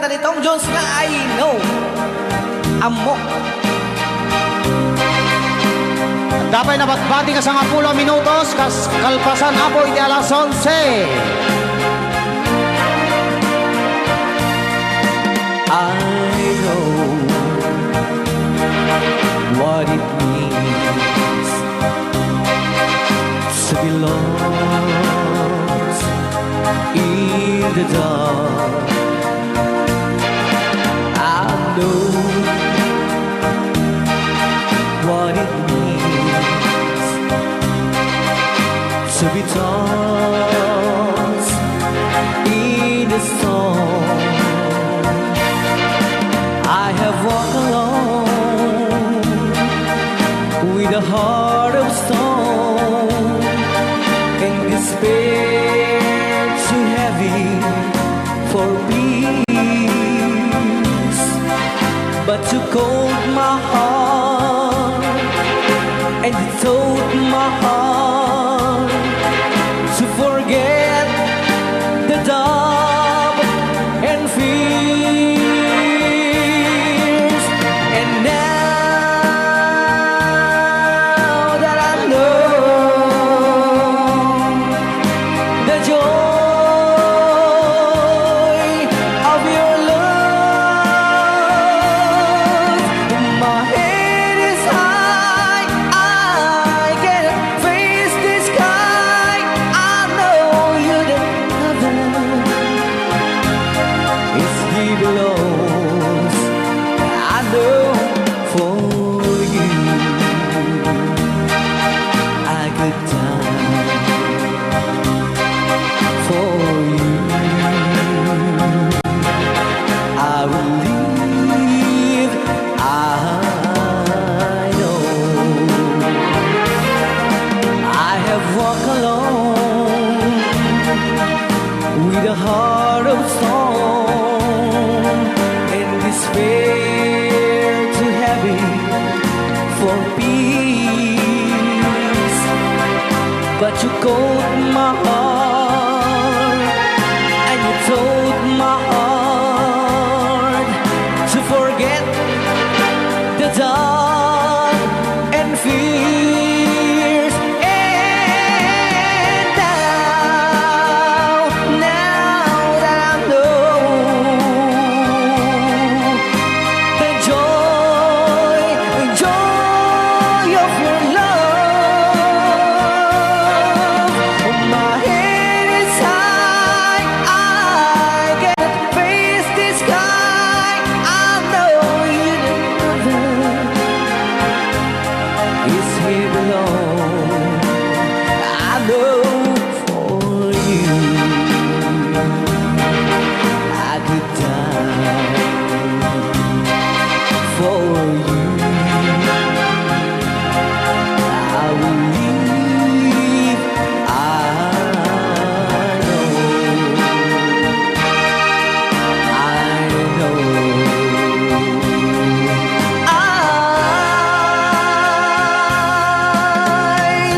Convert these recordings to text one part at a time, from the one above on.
kanta ni Tom Jones na I Know. Amok. Dapat nabatbati ka sa 10 minutos, kalpasan apoy di alas 11. I know what it means to be lost in the dark. I know what it means to be tossed in the storm. I have walked alone with a heart of stone and despair too heavy for peace, but you called my heart and you told my heart to forget the doubt and fear. And now that I know the joy of your love, my head is high, I can face the sky. I know you the heaven is here below. I know for you I could die for you. I will live. I know I have walked alone with a heart of stone and despair too heavy for peace, but you called my heart and you told my heart to forget the dark and fears. And now that I know the joy of your love, my head is high, I can face the sky. I know you is here below. I know for you I could die for you. I will live. I know. I know. I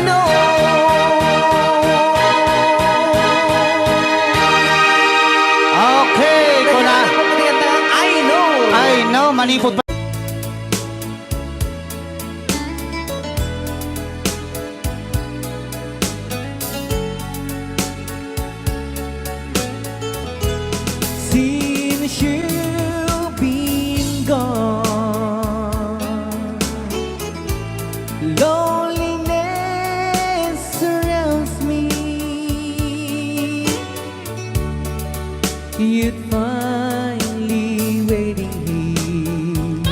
know. Okay, kuna. I know. I know, manipot pa. Since you've been gone, loneliness surrounds me. You'd finally waiting here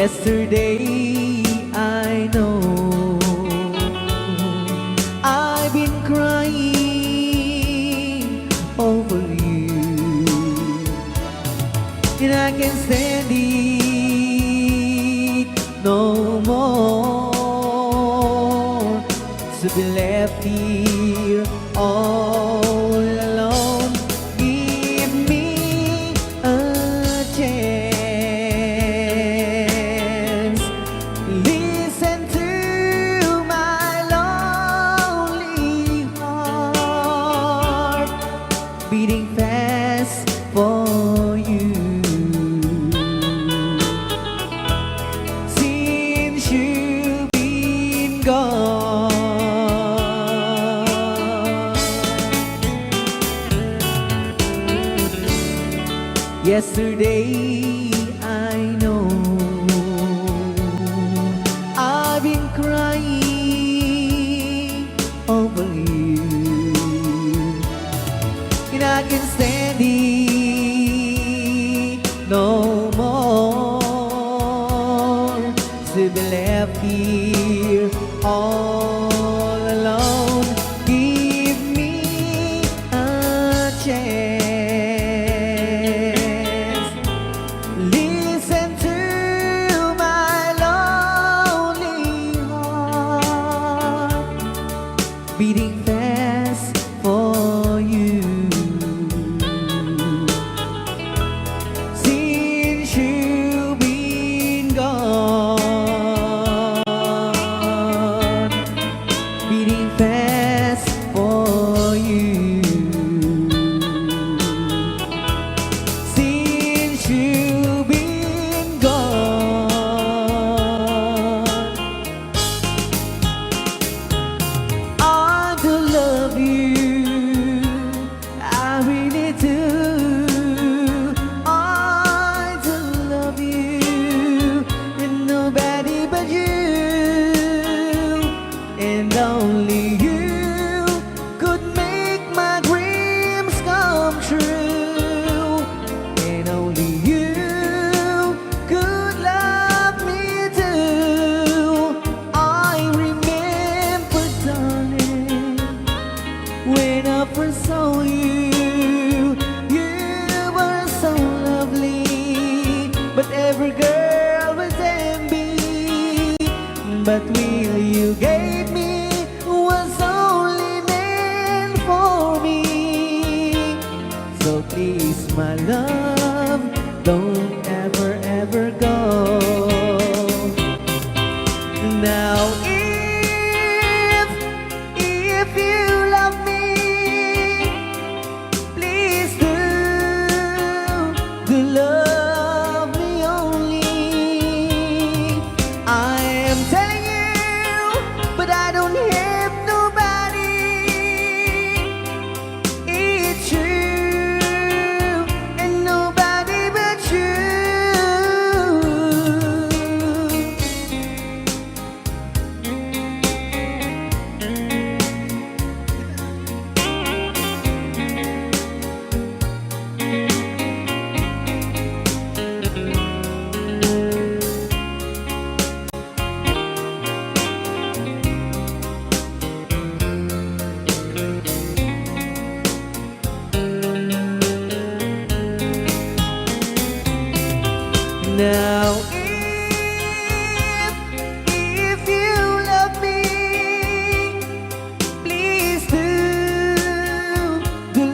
Yesterday I know I've been crying over you, and I can't stand it no more to be left here all alone. Give me a chance. Listen to my lonely heart beating fast for you. Since you've been gone, yesterday I know I've been crying over you, and I can't stand it no more to be left here all alone. Give me a chance. Listen to my lonely heart beating fast for you. Since you've been gone, beating fast for you. Since you've been gone, I do love you, I really do. I do love you, and nobody but you, and only you could make my dreams come true, and only you could love me too. I remember, darling, when I first saw you, you were so lovely, but every girl was envy. But will you gave me was only meant for me. So please, my love, don't ever, ever go. Now if you love me, please do love me only. I am telling you, but I don't have nobody. It's you and nobody but you. Now if you love me, please do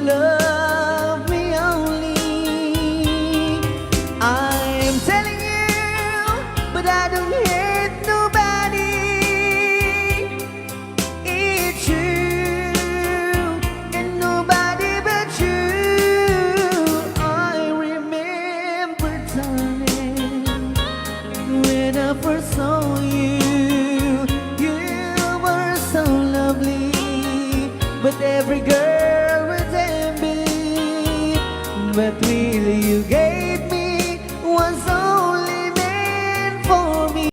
love me only. I'm telling you, but I don't hate nobody. It's you and nobody but you. I remember, darling, when I first saw you, you were so lovely, but every girl was envy. But will you gave me was only meant for me.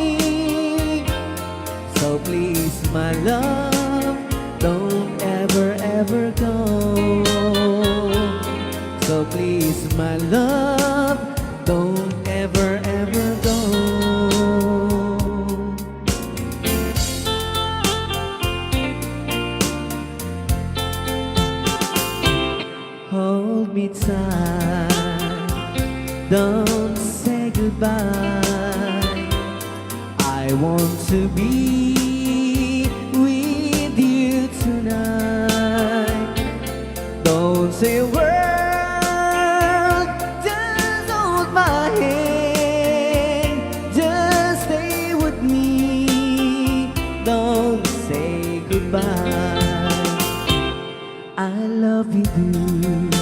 don't say goodbye. I want to be with you tonight. Don't say a word, just hold my hand. Just stay with me, don't say goodbye. I love you, dude.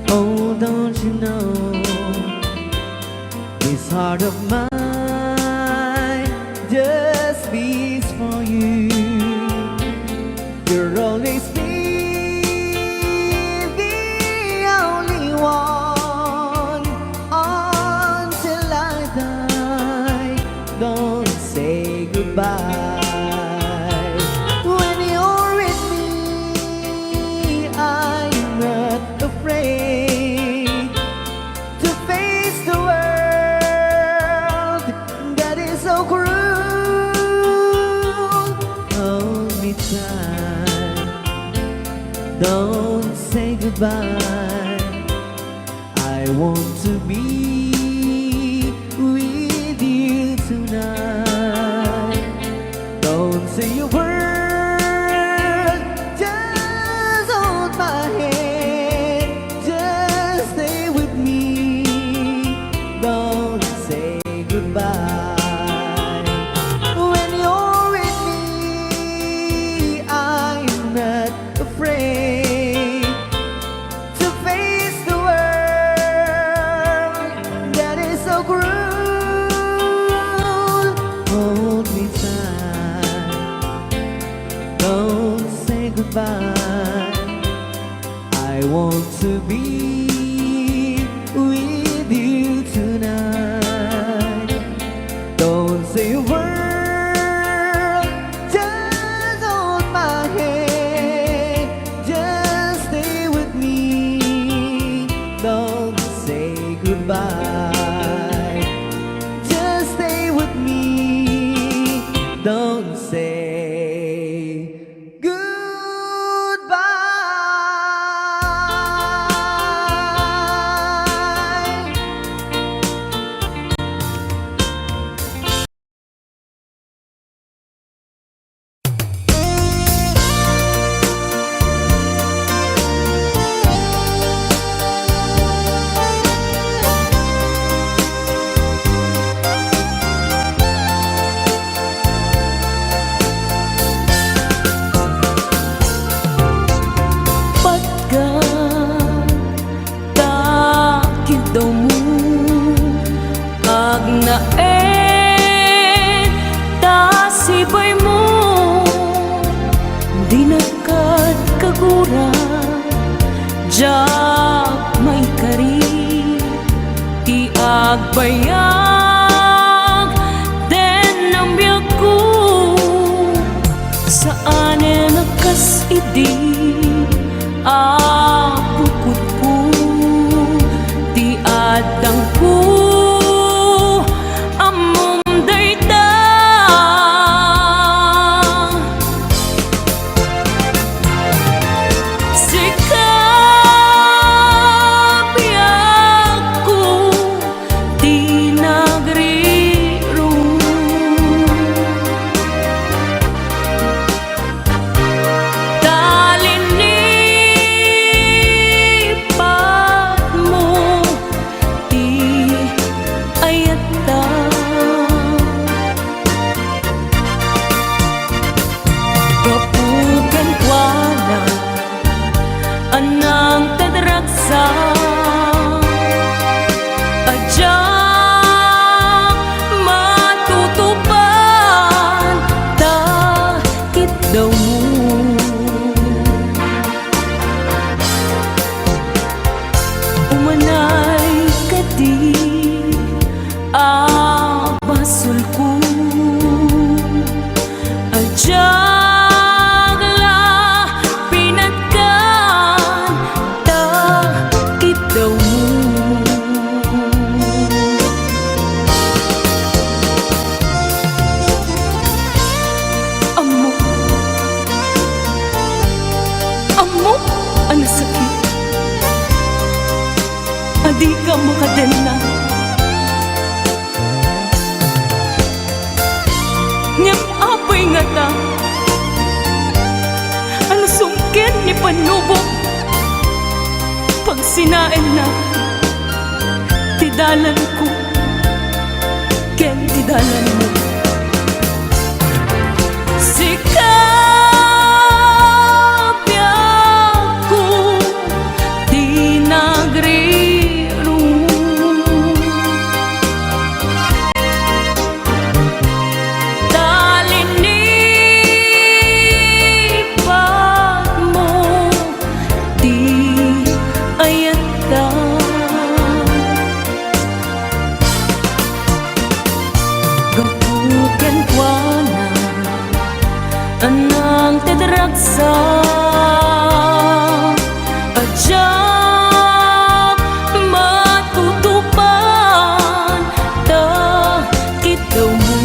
Oh, don't you know, this heart of mine just beats for you. You'll always be the only one until I die. Don't say goodbye. When you're with me, I'm not afraid to face the world that is so cruel. Hold me tight, don't say goodbye. I want to be with you tonight. Don't say a word, just hold my hand. Just stay with me, don't say goodbye. When you're with me, I'm not afraid to face the world that is so cruel. Hold me tight, don't say goodbye. I want to be with you tonight. Don't say a word, just hold my hand. Just stay with me, don't say goodbye. Just stay with me, don't say goodbye. Pagkatakit daw mo kag naen tasibay mo di nakat kagura jak may kari ti agbayag den ang biyak ko saan nakas idi bukod ko ti adang ko amom dayta sikap biyak ko di na panubok pag sinain na tidalan ko ken tidalan mo sikapya ko di nagriro talinipat mo di ayata gapuken kuana anang tedragsa ajak matutupan ta kita mo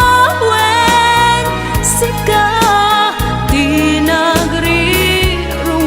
sikawen sika di nagriro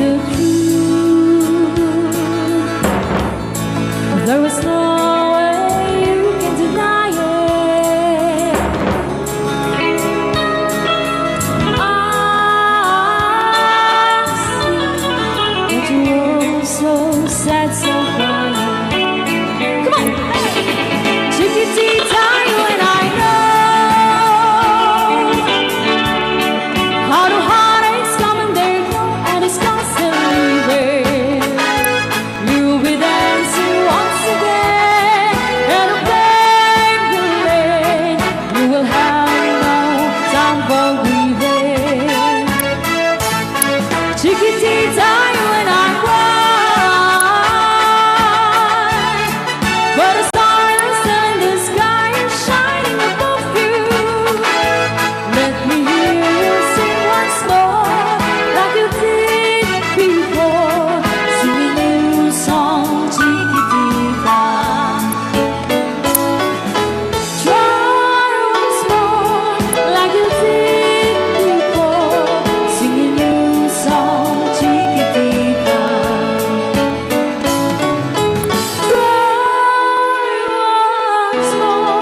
the truth. There is no way you can deny it. I see that you're so sad, so crying. Come on! Chiquitita, you and I know how the heartaches come and they go, and it's constantly there. You'll be dancing once again in a paper lane. You will have no time for grieving. Chiquitita, you and I cry, but the stars in the sky are shining above you. Let me hear you sing once more, like you did before. Sing a new song, Chiquitita. Try once more, like you did before. Sing a new song, Chiquitita. Try once more,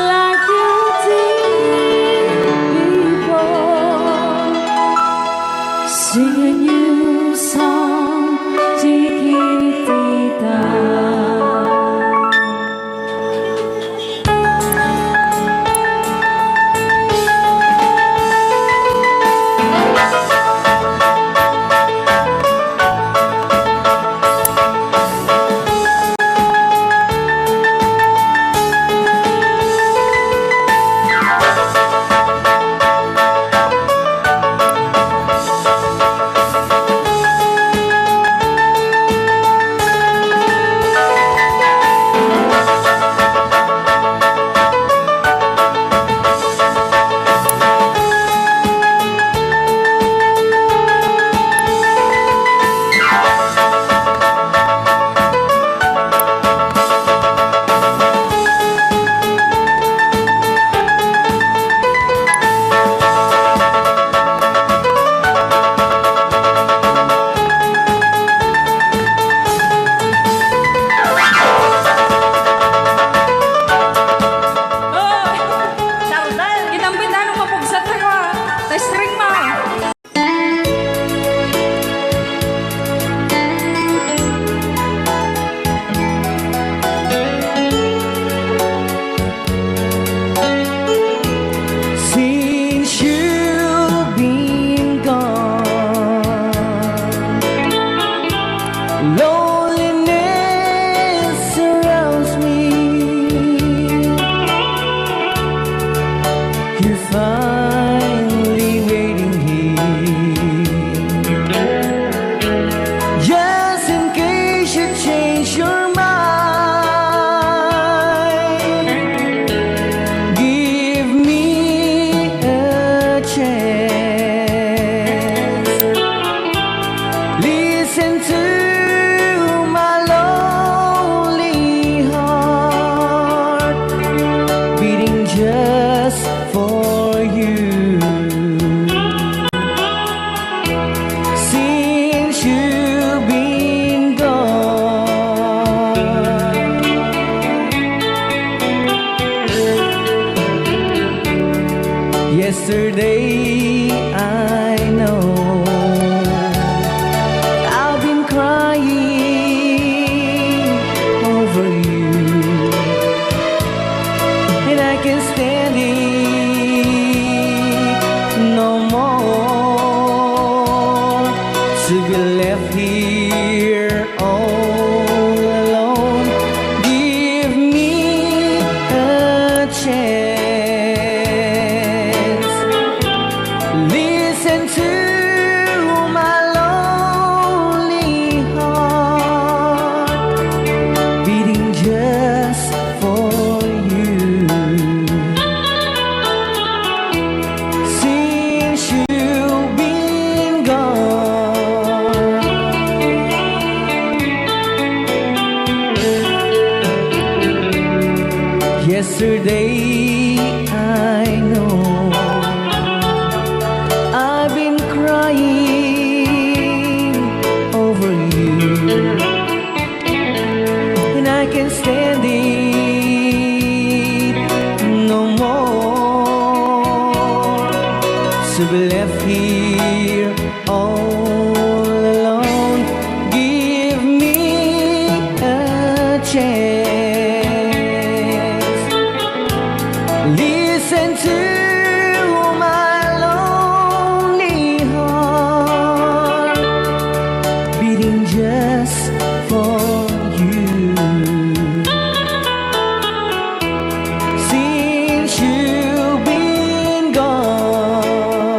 like you did before. Sing a new song, Chiquitita. Kinambit ano mapugsat ko ha. String ma. Since you've been gone, loneliness surrounds me. You're finally waiting here, just in case you change your mind. Give me a chance. Listen to my lonely heart, beating just for you. Since you've been gone, yesterday I know I've been crying over you, and I can't stand it no more, to be left here all alone. Give me a chance. Listen to my lonely heart, beating just for you. Since you've been gone, yesterday I know I've been crying to be left here all alone. Give me a chance. Listen to my lonely heart beating just for you. Since you've been gone,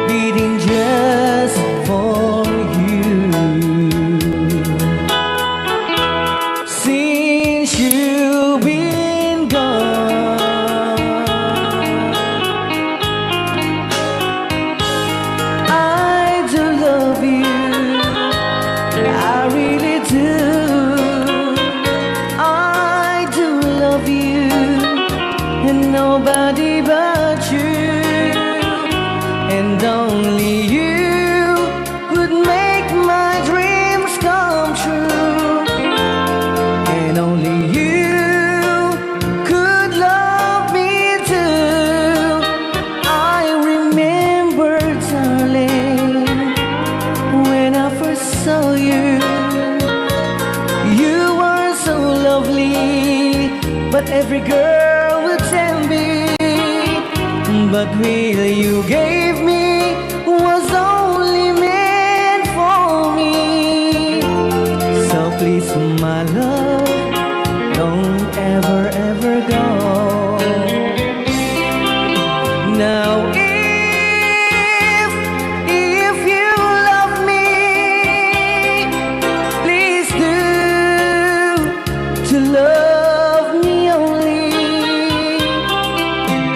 beating just for you. Since you've been gone, I do love you, I really do. I do love you, and nobody but you, and only you would make my dreams come true, and only you could love me too. I remember, darling, when I first saw you. You were so lovely, but every girl would tell me. But will you gave me was only meant for me. So please, my love, don't ever, ever go. Now if you love me, please do to love me only.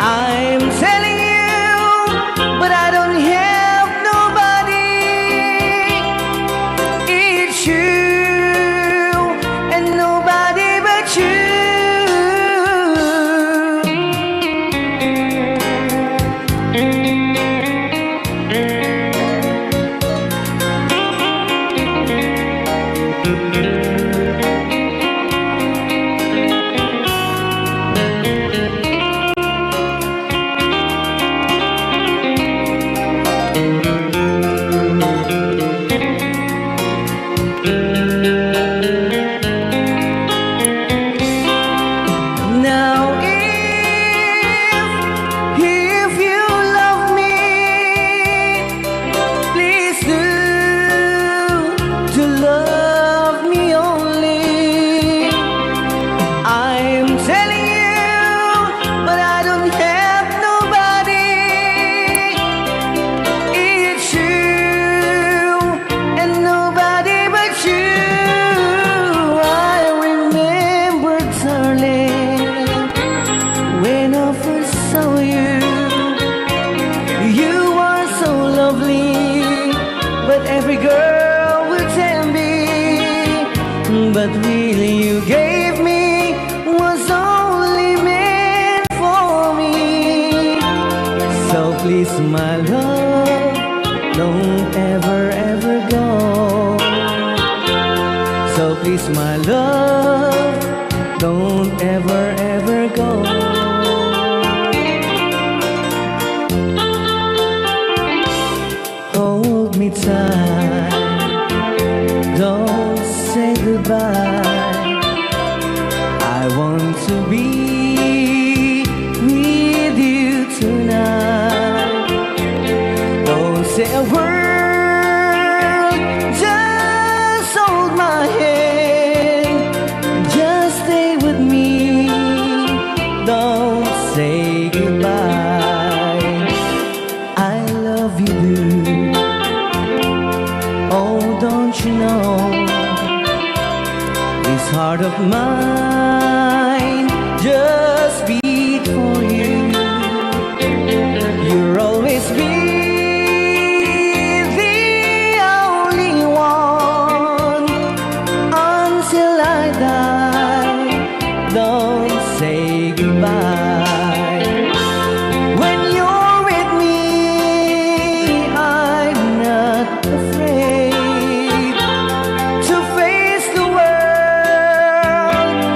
I'm telling you, but I don't have nobody. It's you and nobody but you. Now if you love me, please do to love me only. I'm telling you, but I don't have nobody. It's you and nobody but you. I remember, darling, when I first saw you. You were so lovely, but every girl would tell me. But really you gave me was only meant for me. So please, my love, don't ever, ever go. So please, my love, don't ever, ever go. Hold me tight, don't say goodbye. I want to be with you tonight. Don't say a word, just hold my hand, just stay with me. Don't say goodbye. I love you, dude. Oh, don't you know, this heart of mine just beat for you. You'll always be the only one until I die. Don't say goodbye. When you're with me, I'm not afraid to face the world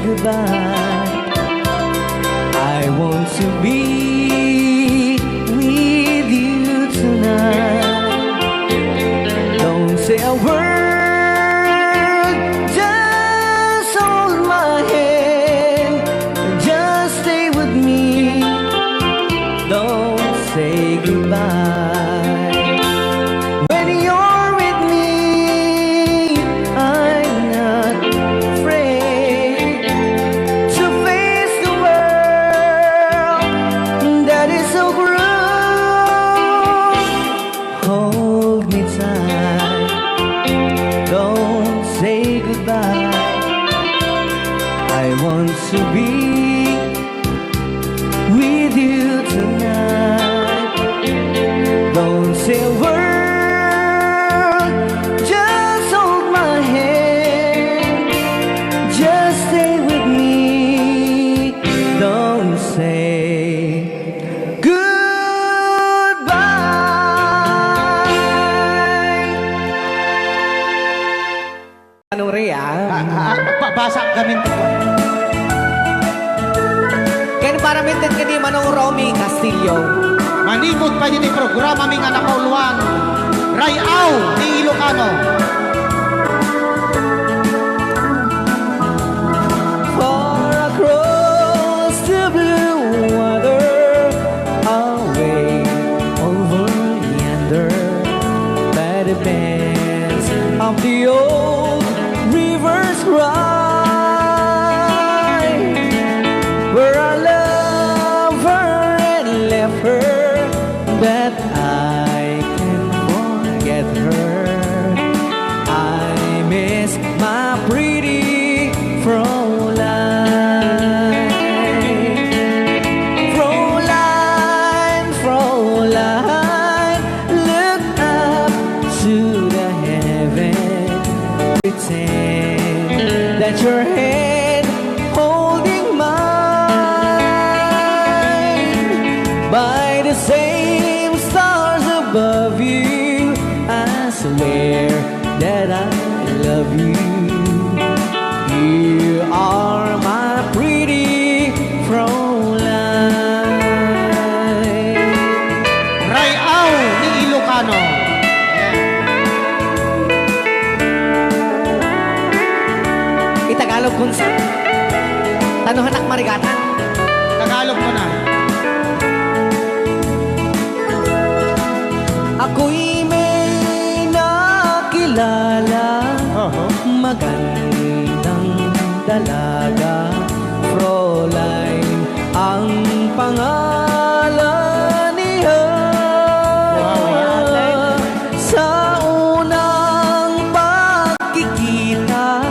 goodbye. I want to be with you tonight. Don't say a word, just hold my hand, just stay with me. Don't say goodbye. When you're with me, I'm not afraid to face the world that is so cruel. Hold me tight, don't say goodbye. I want to be with you tonight. Don't say a word, just hold my hand, just stay with me. Don't say goodbye. Anong Rhea? Basa kami. Kaya para mintin ka ni Manong Romy Castillo. Manimot pa din programa ming anak kauluan. Rayaw ni Ilocano. Far across the blue water, away over yonder, by the banks of the old rivers rise, where I love her and left her, that I can forget her. I miss my pretty Fräulein. Fräulein, Fräulein, look up to the heaven, pretend that your hand holding mine. By the same stars above you, I swear that I love you. You are my pretty Fräulein. Rayaw ni Ilocano. Itagalog kung sa tanuhanak marigatan. Tagalog mo na. Ako'y may nakilala, magandang dalaga, Fräulein ang pangalan niya. Sa unang pagkikita,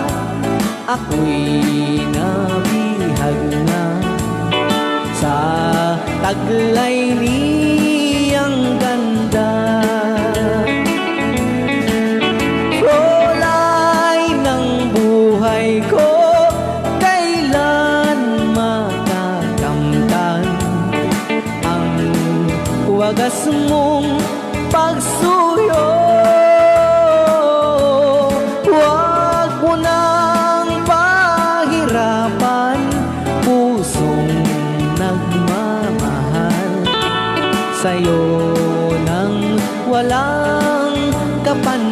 ako'y nabihag na sa taglay niyang ganda. Fräulein ng buhay ko, kailan makakamtan ang wagas mong pagsuyo. Huwag mo nang pahirapan pusong nagmamahal sa'yo nang walang kapantay.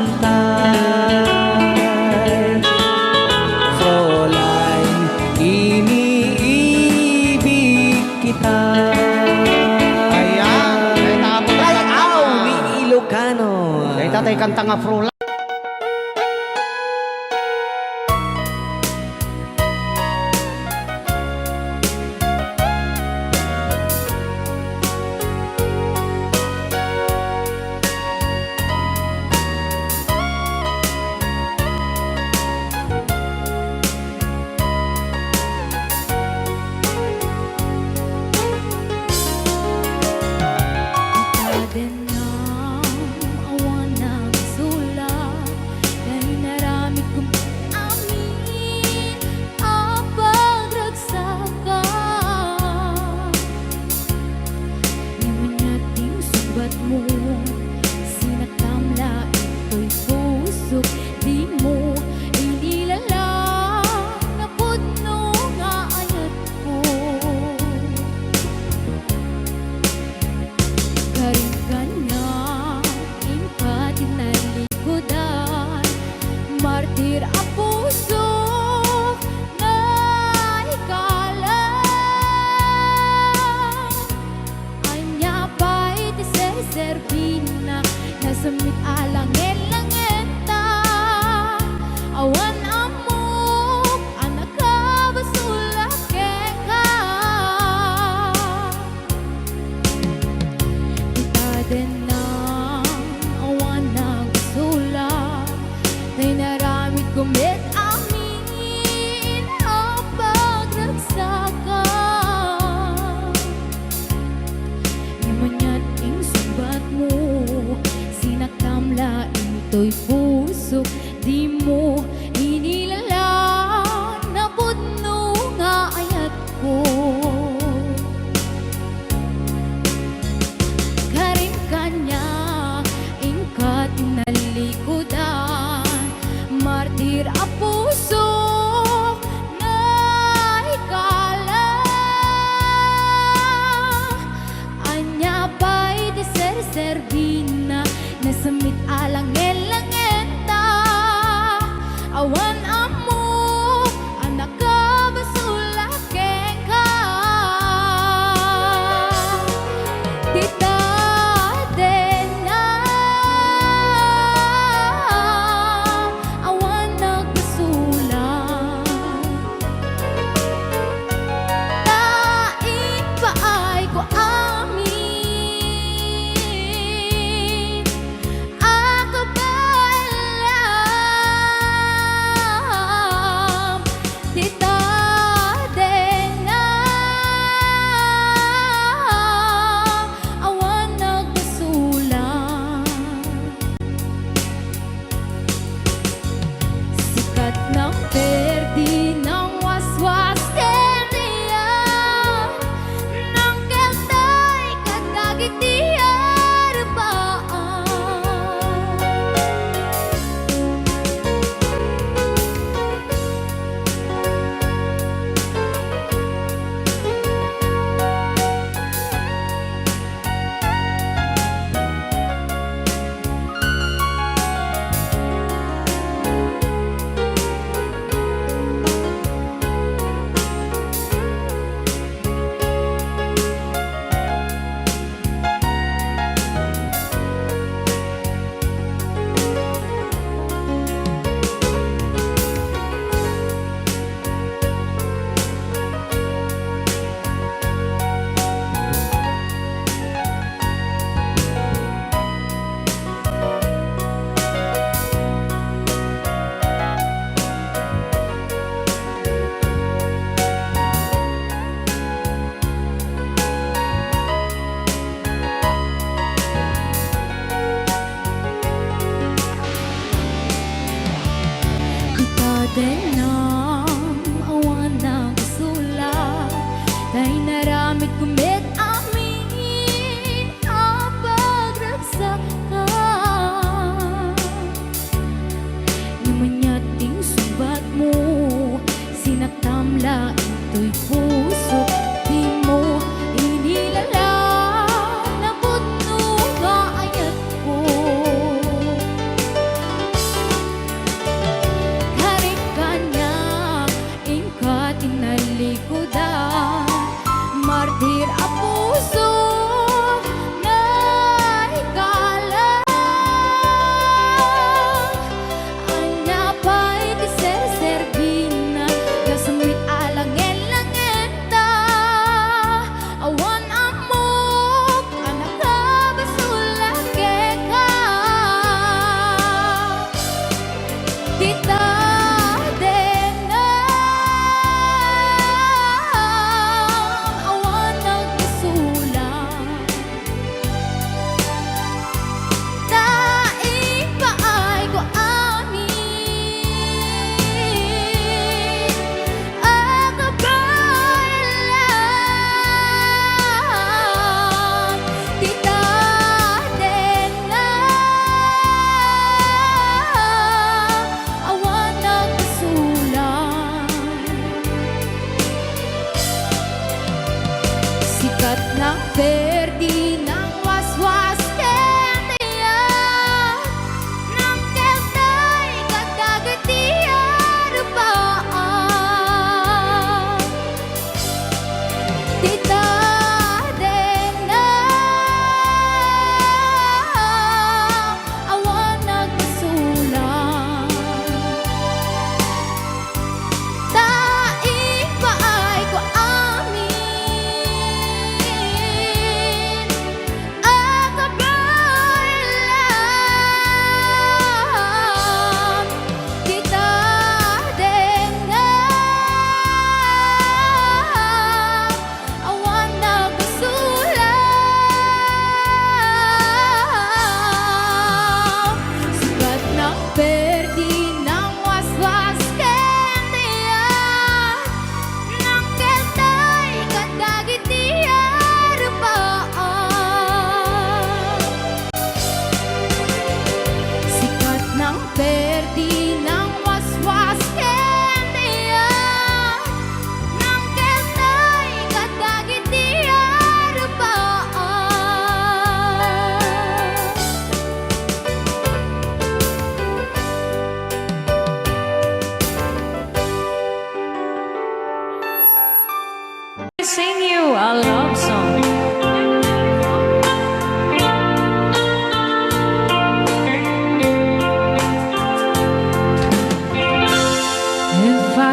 Fräulein, iniibig kita. Ayan. Kaya tapos. Rayaw ni Ilocano. Kaya tatay kanta nga Fräulein. Di mo inilala na pudno martir ang puso na ikalang anya pa'y tiser-serbina nasamit alang elangenta awan amok anak ka basulak ka kita din na awan nagsulak ay naramit kumit amin ang pagragsakan imanyan ing subat mo sinaktamla ito'y puso di mo inilala na pudno nga ayat ko karin kanya ingkat nalikodan martir a puso na ikala anya pa'y tiser-serbina nasamit alang elangenta awan amo anak ka basulak ka kita din na awan nagbasulak tain pa ay ko amin ako ba alam kita din na awan nagbasulak sikat ng perdi ng waswas keriya ng keltay kadagit di harbaan kita din ang awan nagbasulak dahil naramit kumit amin ang pagragsakan namanyating subat mo sinaktamla ito'y puso di mo inilala na pudno nga ayat ko karin kanya ingkat inalikodan martir a puso na ikalang anya pa'y tiser-serbina nasamit alang elangenta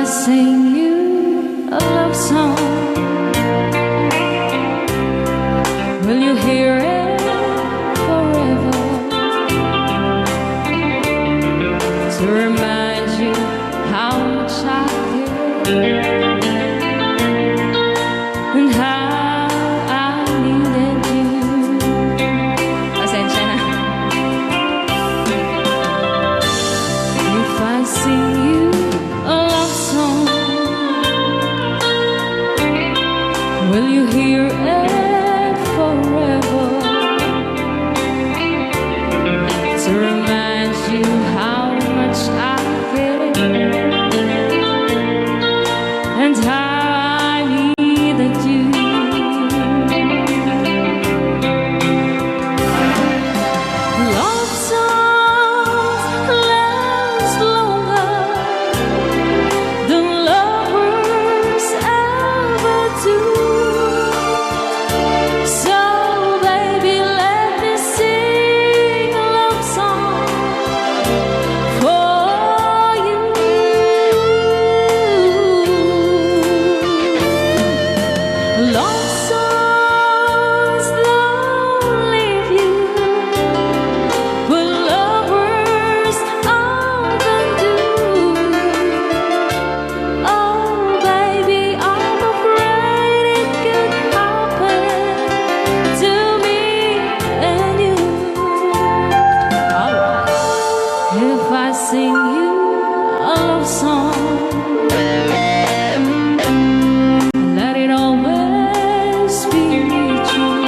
sing you a love song, will you hear it forever? To remind you how much I care and how I needed you. Pasensya na. If I sing you a love song, will you hear it forever? To remind you how much I care and how I needed you. Love songs last longer than lovers ever do. So baby, let me sing a love song for you. Love songs don't leave you, but lovers often do. Oh baby, I'm afraid it could happen to me and you. Alright. If I sing you a love song, let it always be true.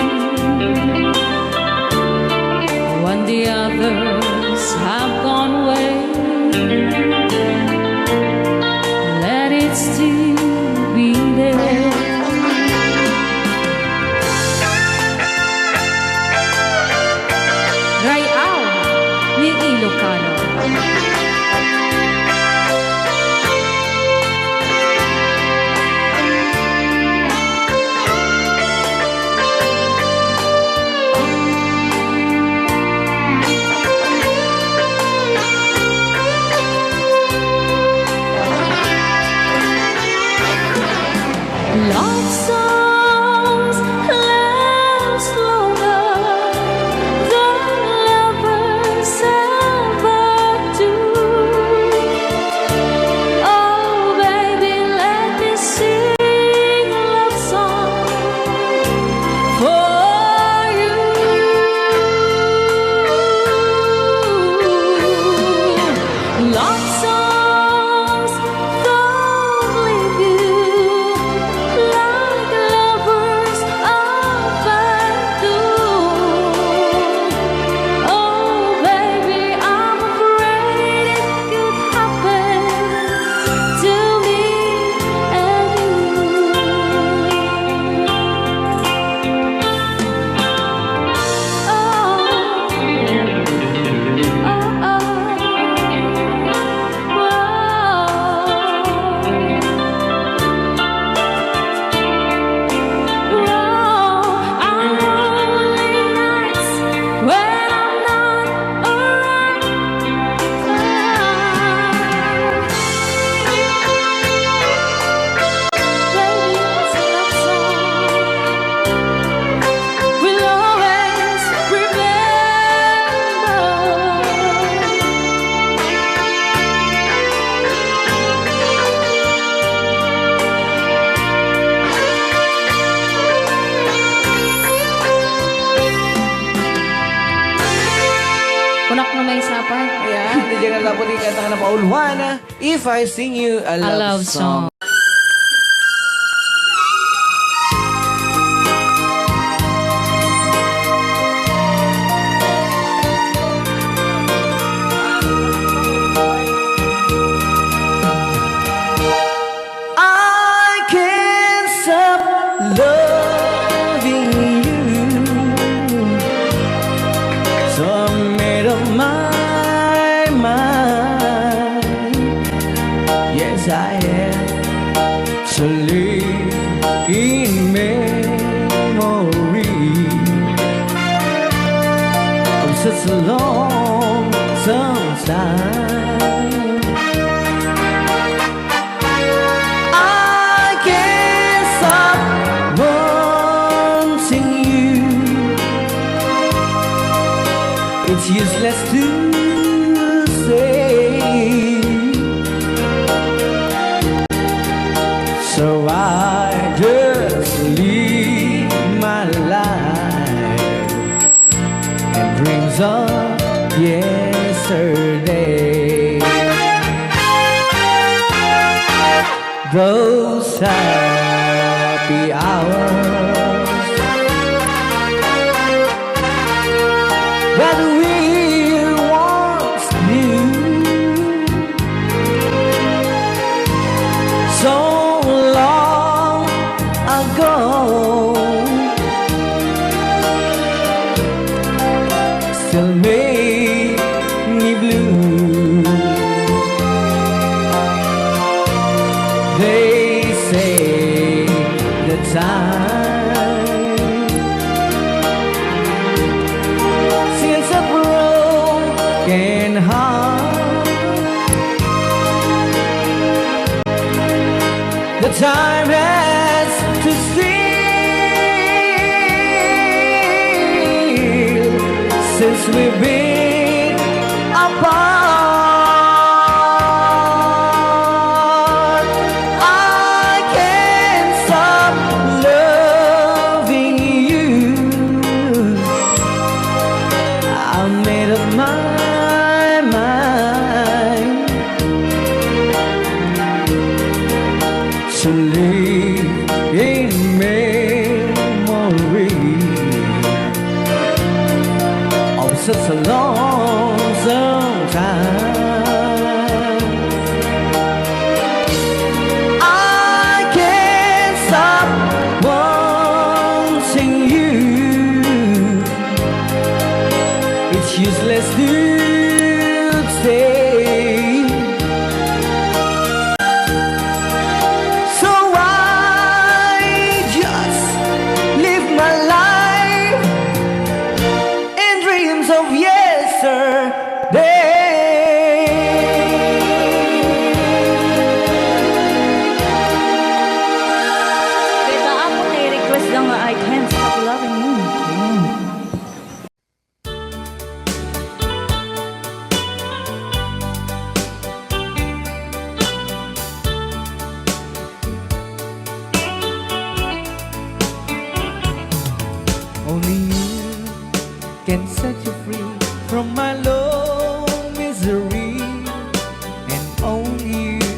When the others have gone away, let it still be there. Rayaw ni Ilocano. Love songs last longer than lovers ever do. Oh baby, let me sing a love song for you. Love songs don't leave you like lovers often do. Oh baby, I'm afraid it could happen to me and you. On lonely nights when I'm not around, baby, it's a love song we'll always remember. Kunak na may sapay. Ayan, diyan na po din kanta ka na paulwana. If I sing you a A love song. I can't stop loving you. So I made up my mind. Yes, I am to live in memory of such a long time. those happy hours that we once knew so long ago. Still make me blue. They say the time since a broken heart, the time has to steal since we've been apart. I can't stop loving you. I made up my mind to live in memory of such a lonesome time. I can't stop wanting you. It's useless to stay. So I just live my life in dreams of yesterday. Kaya ako na-request lang nga, I can't stop loving you. Only you can set you free from my low misery, and only you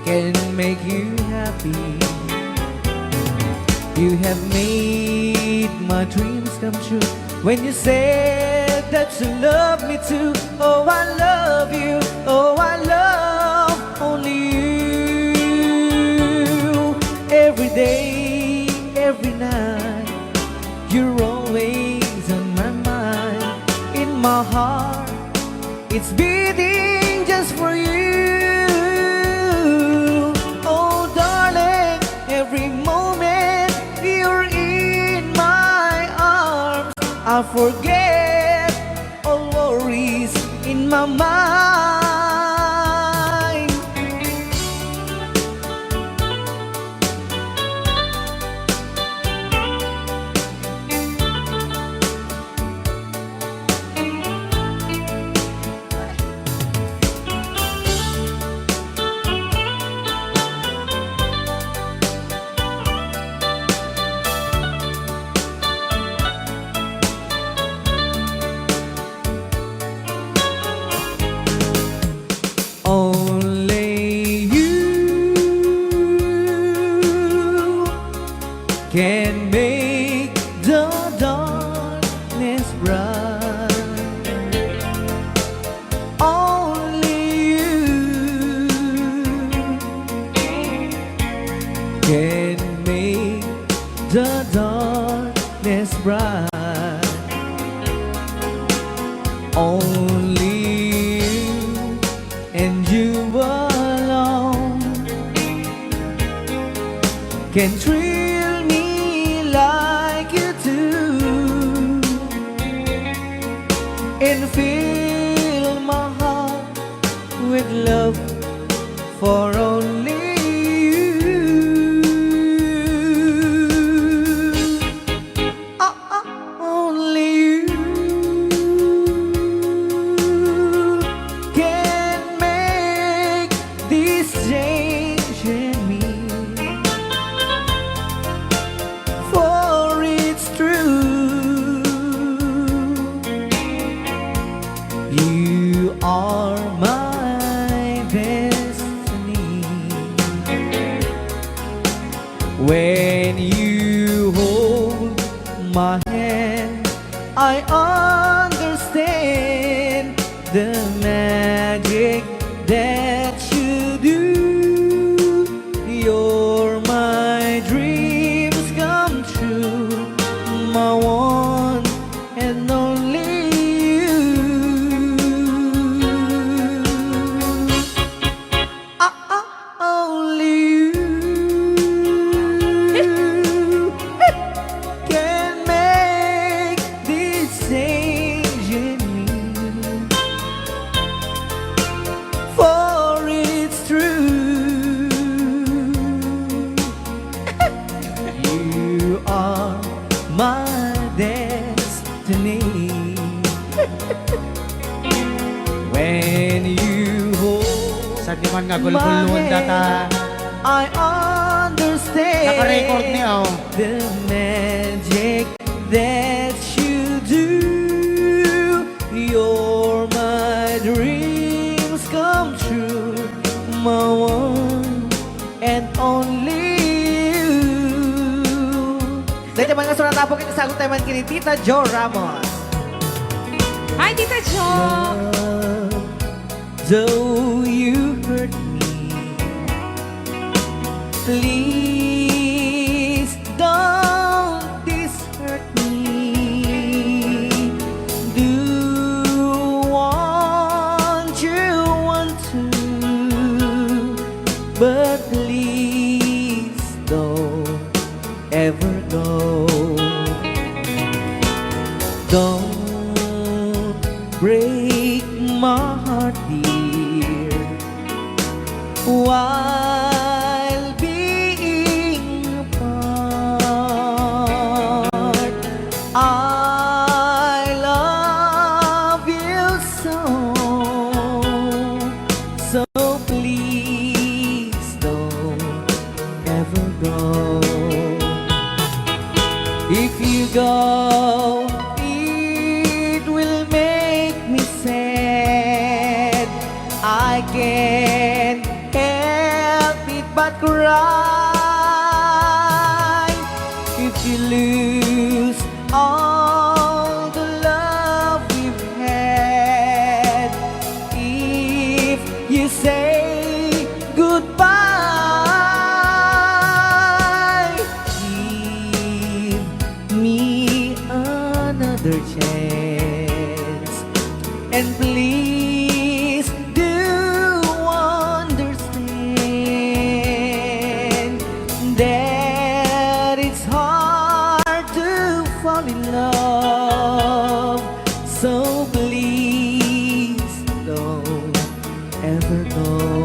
can make you happy. You have made my dreams come true when you said that you love me too. Oh, I love you. Oh, I love only you. Every day, every night, you're always on my mind. In my heart, it's beating just for you. Oh, darling, every moment you're in my arms, I forget all worries in my mind. Only you can make the darkness bright. Only you can make the darkness bright. Only you and you alone can thrill me like you do, and fill my heart with love for only you. Only you can make this change in me, for it's true. You are my destiny. When you hold my hand, I understand the magic that you do. You're my dreams come true, my one and only you. Only you can make this change in me, for it's true. You are my destiny. When you hold Sa di man nga gulgulon data. I understand Naka-record niya, oh. the magic that you do. You're my dreams come true, my one and only you. Dahil naman nga sunat po kita sagot tayo man kini Tita Jo Ramos. Hi, Tita Jo! Though you hurt me, please don't dishurt me. Do want to, but please don't ever go. Don't break my heart, dear, while being apart. I love you so, so please don't ever go. If you go, it will make me sad. I can't help it but cry. If you lose all the love we've had, if you say goodbye, give me another chance, and please do understand that it's hard to fall in love. So please don't ever go.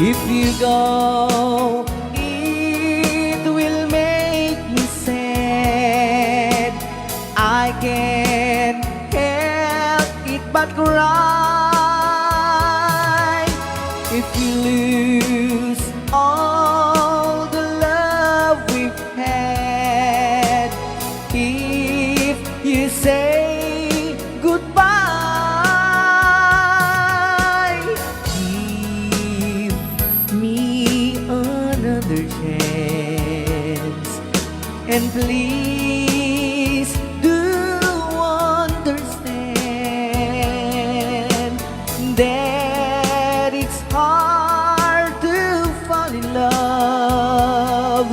If you go, it will make me sad. I can't help it but cry. If you lose all the love we've had, if you say goodbye, give me another chance, and please do understand that it's hard to fall in love.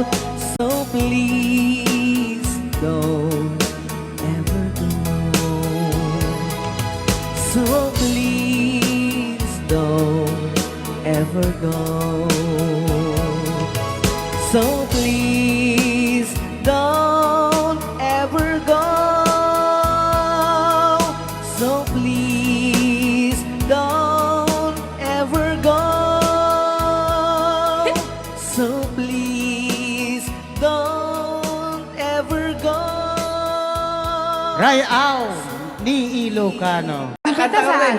So please don't ever go. So please don't ever go. So please don't ever go. So please don't ever go. So please don't ever go. Rayaw ni Ilocano. Kita saan?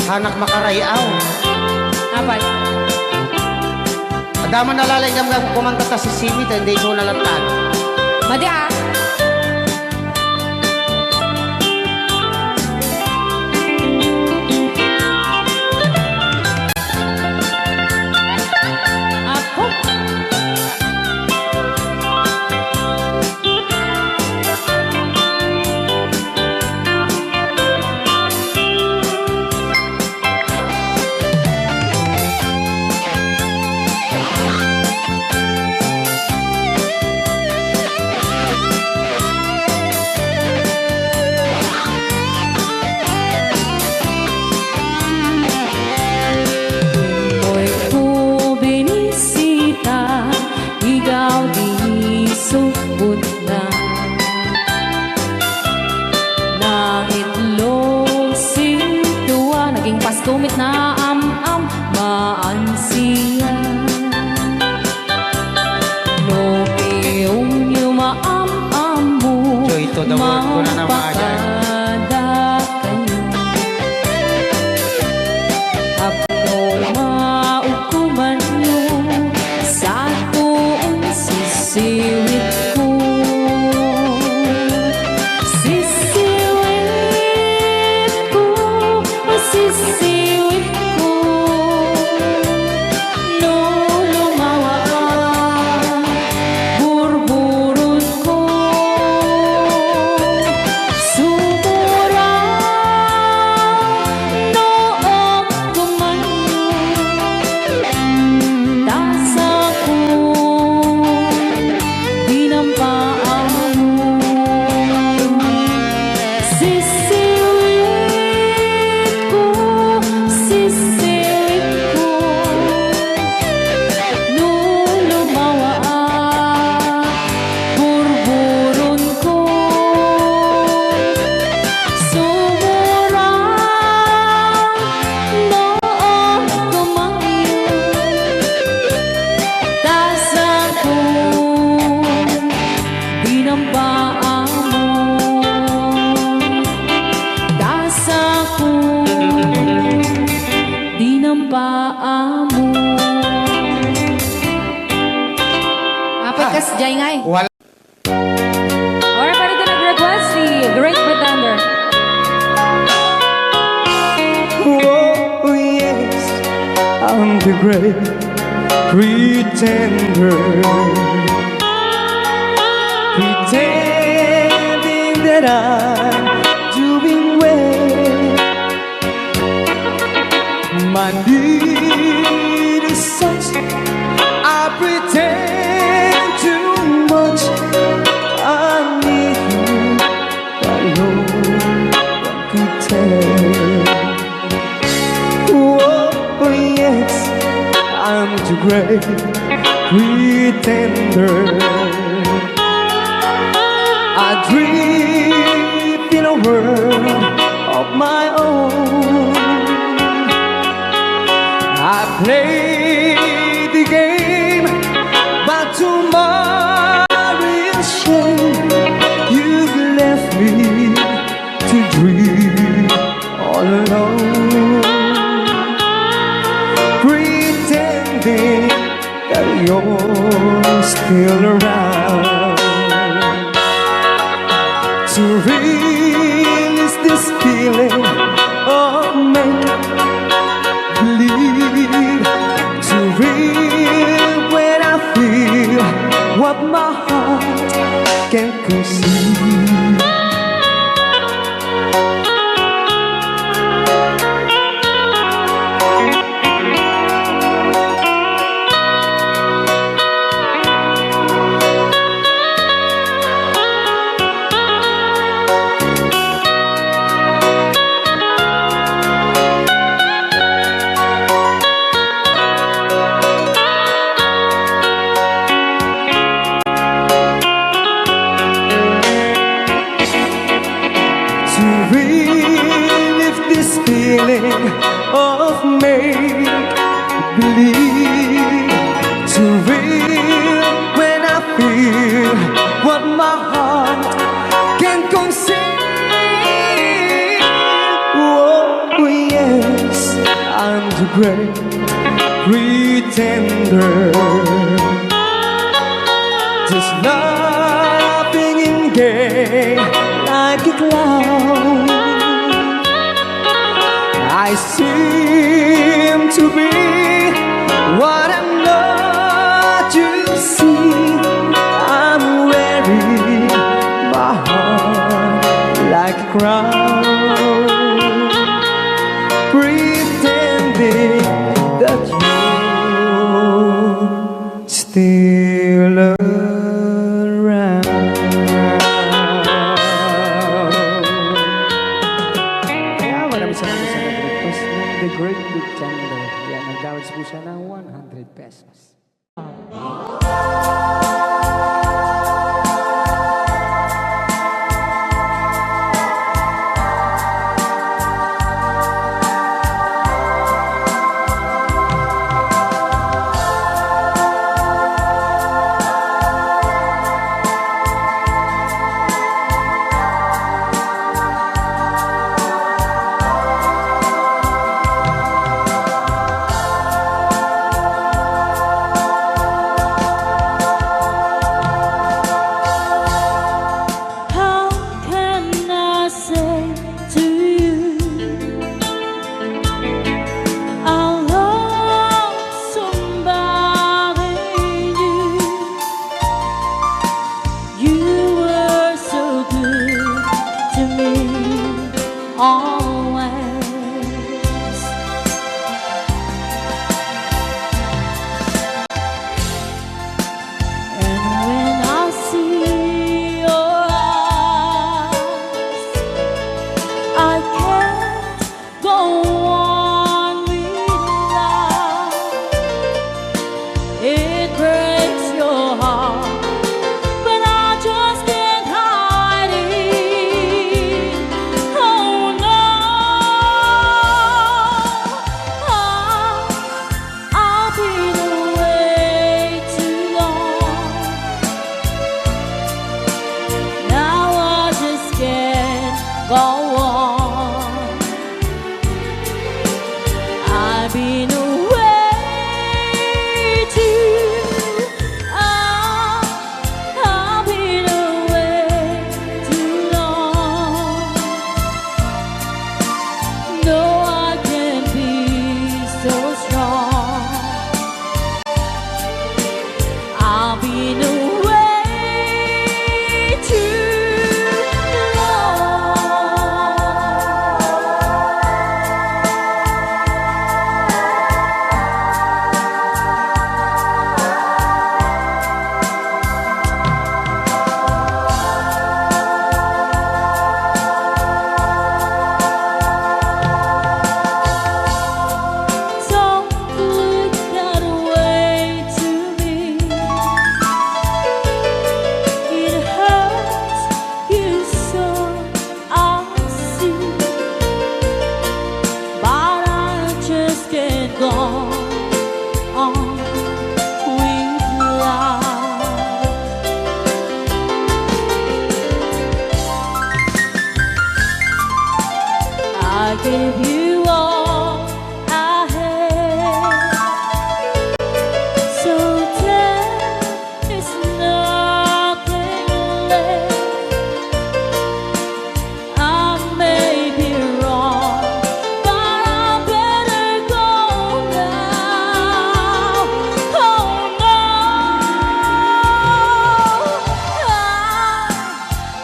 hanak makarayaw. Apat. Adaman nalalay nga kumanta ta si Simi, hindi ko nalatag. Madi ah. Apo. Mo'y bubinisita, ikaw di subot na. Naitlog sintuwa, naging pastumit na am-am, maansiya. No iyong yumaam-am mo, So ito, the word ko na naman agad. mapakada kayo. Apno maukuman nyo sa tuong sisiwit ko. Sisiwit ko, sisiwit ko. No lumawa ang burburot ko. Sumura noong kumanyo. Tasa ko, dinampaan mo. Sisiwit ko, sisiwit ko. Nung lumawa ang burburon ko. Sumura noong kumanyo. Tasa ko, dinampaan mo. Tasa ko, dinampaan mo. Apat kas jay ngay. Wala. Alright, pwede ka nag-request si Great Pretender. Oh, yes, I'm the great pretender. Pretending that I'm doing well. My need is such, I pretend too much. I need you, but no one could tell. Oh, yes, I'm the great pretender. I dream in a world of my own. I play the game, but tomorrow is shame. You've left me to dream all alone, pretending that you're still around. To release this feeling of make-believe, to real when I feel what my heart can't conceive. great pretender, just laughing in gay like a clown. I seem to be what I'm not, you see. I'm wearing my heart like a crown, pretending that you're still around. Kaya maraming salamat sa nag-request ng The Great Pretender. Yan, nag-downloads po siya ng 100 pesos. How can I say to you I love somebody new? You were so good to me always. And when I see your eyes, I can't go on with life. It breaks your heart, but I just can't hide it. Oh no, I've been away too long. Now I just can't go on. I've been away too. I've been away too long. No, I can't be so strong. I've been away too long. Don't look that way to me. It hurts you so, I see. But I just can't go on with life. I gave you all I had, so there's nothing left. I may be wrong, but I better go now. Oh no,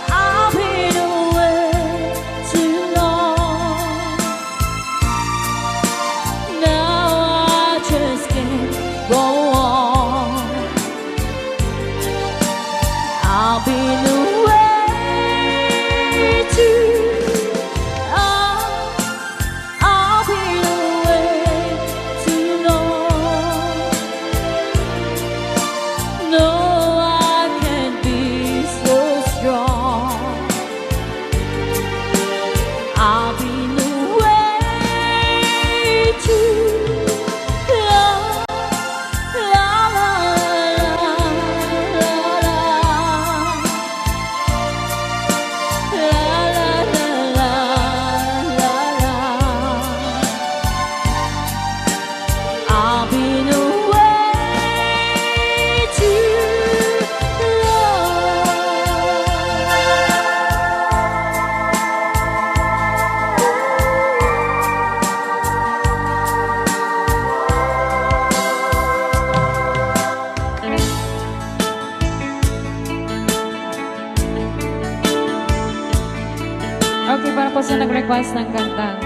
I've been away too long. Now I just can't go on. I've been away too. I've been away too long. No, I can't be so strong. I've been away too long. La la la la la. La la la la la. po sa nag-request ng kantang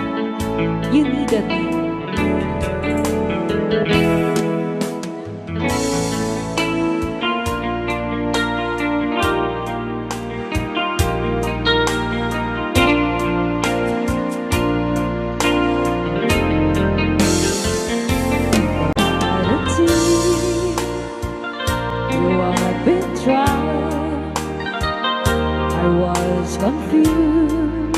You Needed Me. I was confused.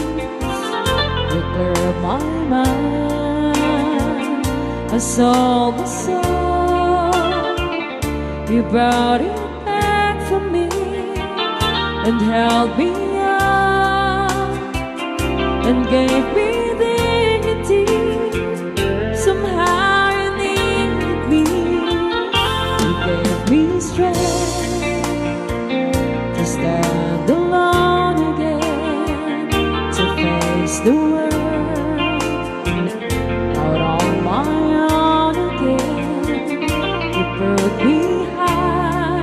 You cleared my mind. I saw the sun. You brought it back for me and held me up and gave me dignity. Somehow you needed me. You gave me strength to stand alone again, to face the world out on my own again. You put me high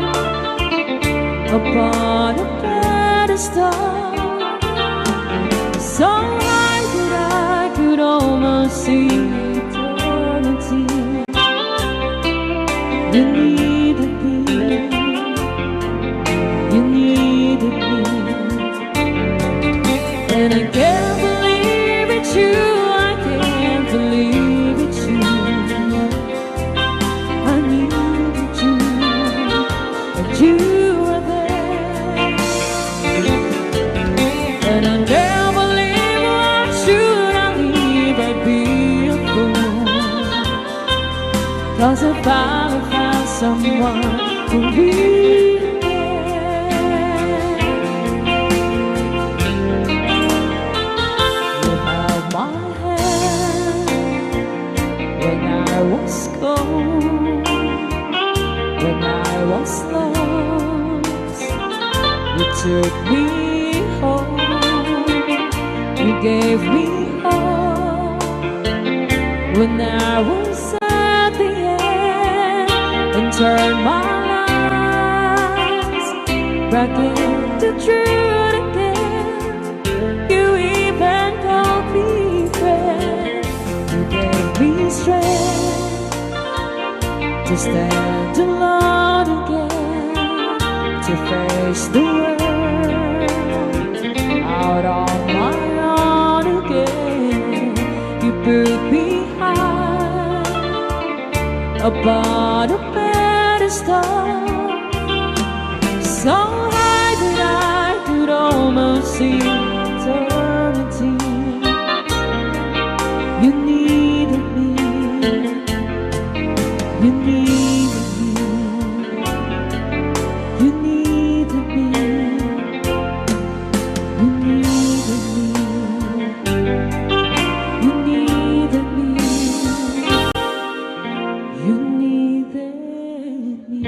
upon a pedestal, so high that I could almost see eternity. You needed me. You needed me, and I can't believe it's you. I can't believe it's you. I needed you, and you were there. And I can't believe why should I leave? I'd be a fool. 'Cause I finally found someone who really I was cold, when I was lost, you took me home, you gave me hope. When I was at the end and turned my lies back into truth again, you even called me friend. You gave me strength to stand alone again, to face the world out on my own again. You put me high upon a pedestal, so high that I could almost see eternity. You needed me. You needed me. You needed me. You needed me. You needed me. You needed me.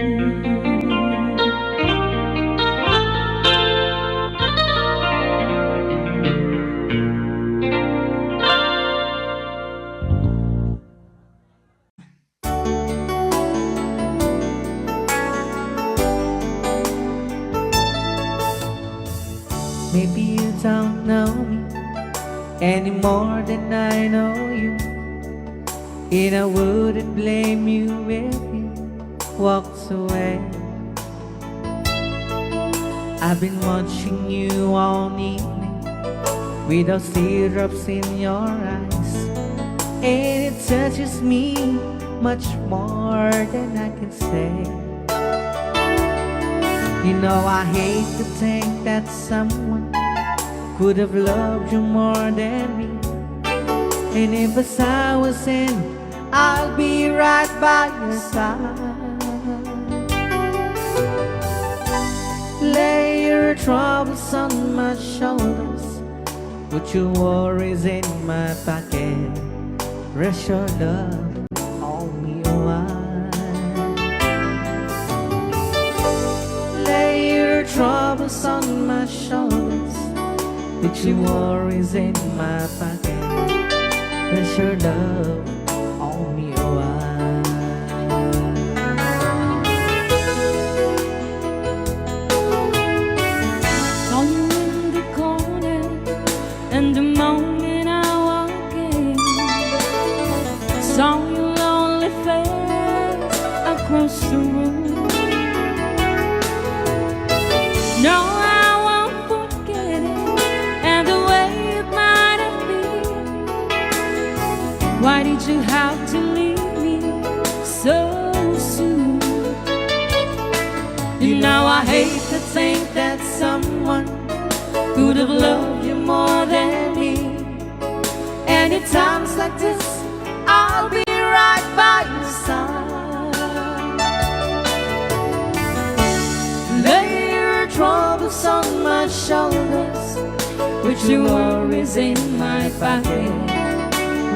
Maybe you don't know me any more than I know you, and I wouldn't blame you if you walked away. I've been watching you all evening with those teardrops in your eyes, and it touches me much more than I can say. You know I hate to think that someone could have loved you more than me, and if as I was in, I'll be right by your side. Lay your troubles on my shoulders, put your worries in my pocket, rest your love on me a while. Lay your troubles on my shoulders, put your worries in my pocket, rest your love on me a while. Saw you in the corner and the mountain No, I won't forget it, and the way it might have been. Why did you have to leave me so soon? You know I hate to think that someone could have loved you more than me. And at times like this, I'll be right by your side. Lay your troubles on my shoulders, Put your worries in my pocket.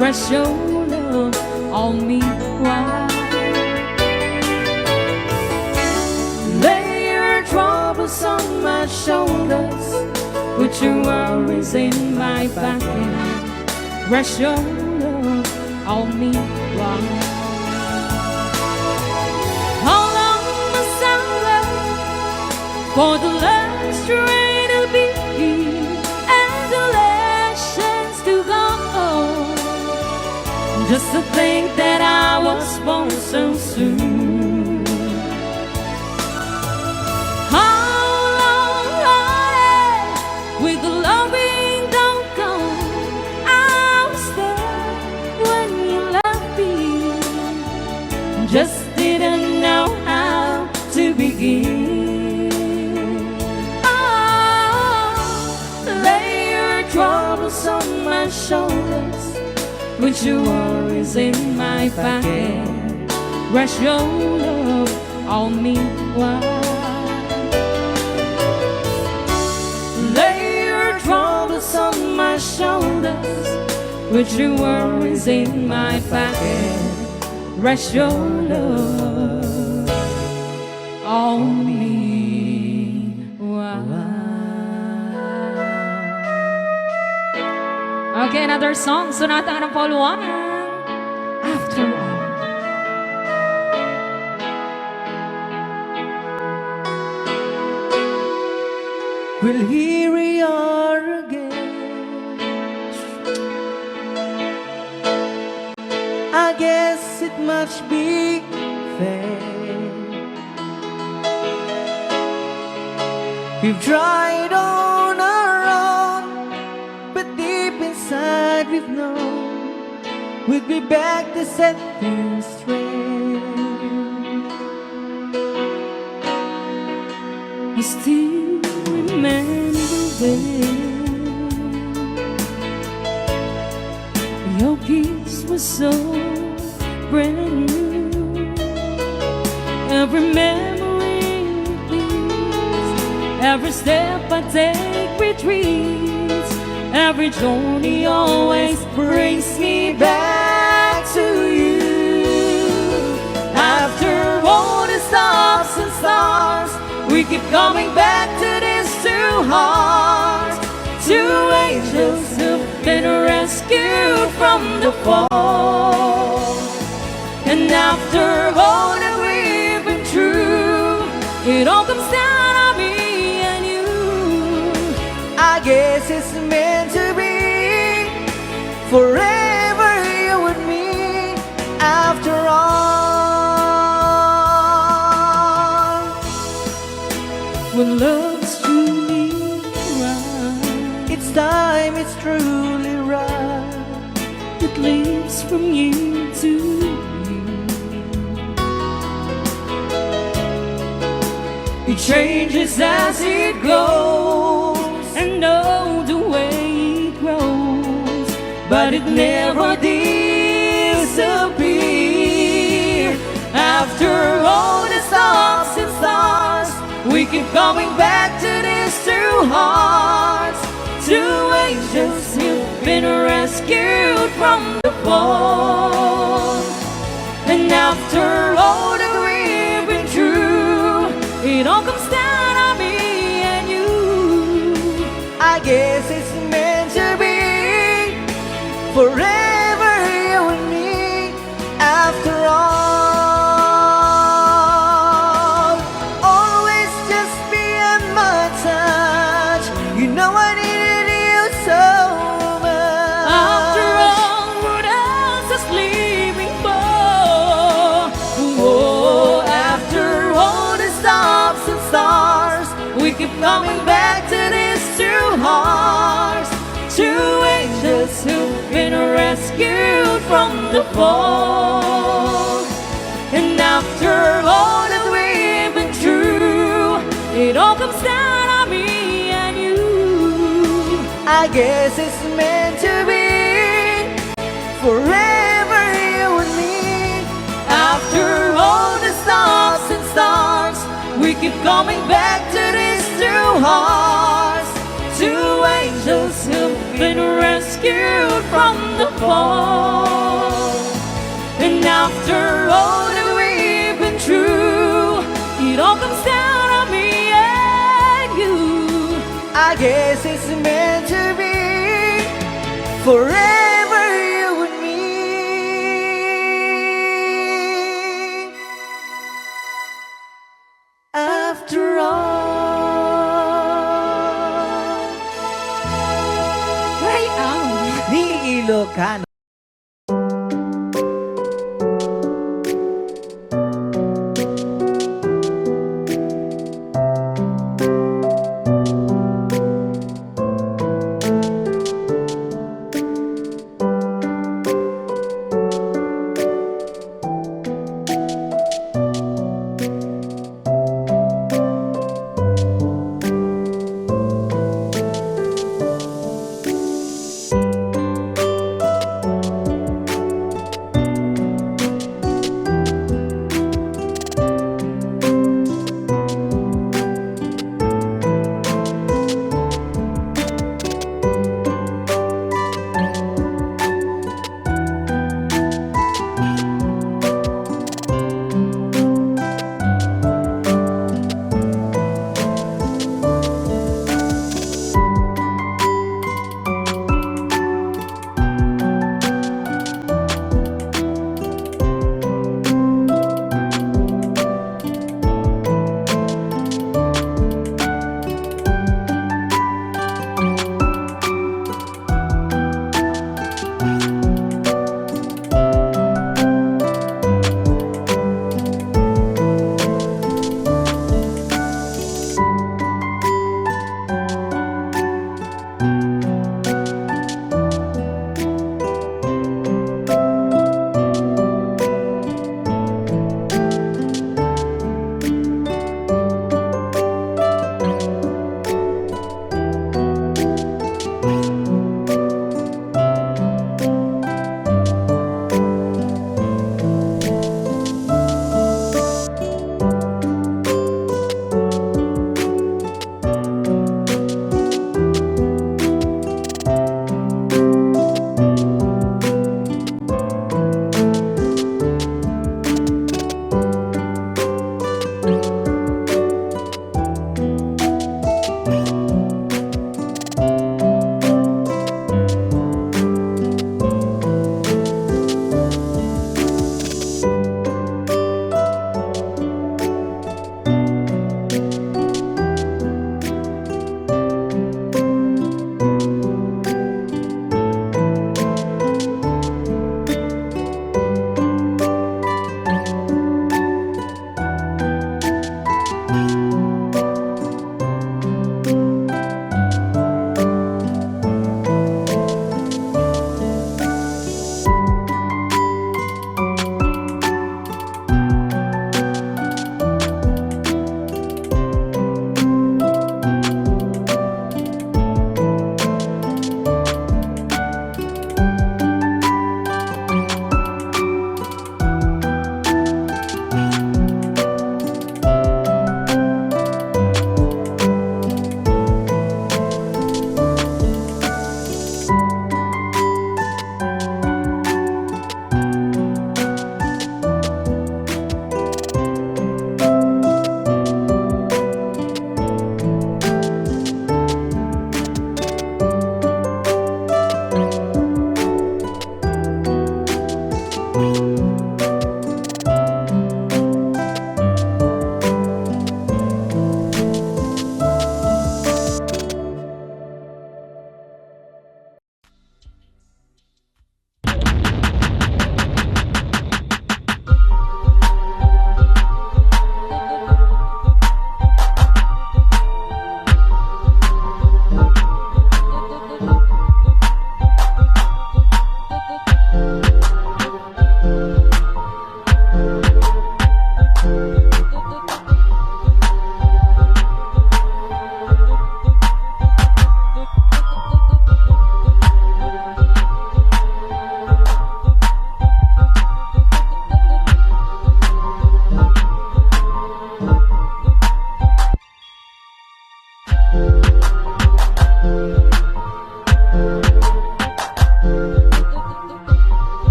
Rest your love on me while lay your troubles on my shoulders. put your worries in my pocket. Rest your love on me while. How long must I wait for the last train to be and the last chance to go? Just to think that I was born so soon. How long with the loving don't go? I was there when you left me, just didn't know how to begin. Oh, Lay your troubles on my shoulders. put your worries in my pocket. Rest your love on me while. Lay your troubles on my shoulders. Put your worries in my pocket. Rest your love on me. Wow. Okay, another song. Sonata ng Pauluanan. After all. Well, here we are again. I guess it must be fair. We've tried on our own, but deep inside we've known we'd be back to set things straight. I still remember when your kiss was so brand new. Every memory repeats, every step I take retreats, every journey always brings me back to you. After all the stops and stars, we keep coming back to these two hearts, two angels who've been rescued from the fall. And after all that we've been through, it all comes down to me and you. I guess it's meant to be forever, you and me. After all, When love's truly right, it's time, it's truly right. it leaves from you to you. It changes as it goes, and know the way it grows, but it never disappears. After all the stops and stars, we keep coming back to these two hearts, two angels who've been rescued from the fall. And after all that we've been through, it all comes down to me and you. I guess it's meant to be forever, you and me. After all, always just be in my touch. You know I needed you so much. After all, what else is leaving for? Oh, after all the stops and stars, we keep coming back to these two hearts, two angels who've been rescued from the fall. And after all that we've been through, it all comes down on me and you. I guess it's meant to be, forever you and me. After all the stops and starts, we keep coming back to these two hearts, two angels who've been rescued from the fall. And after all that we've been through, it all comes down on me and you. I guess it's meant to be, forever you and me. After all. Ay, ow. Ni Ilocano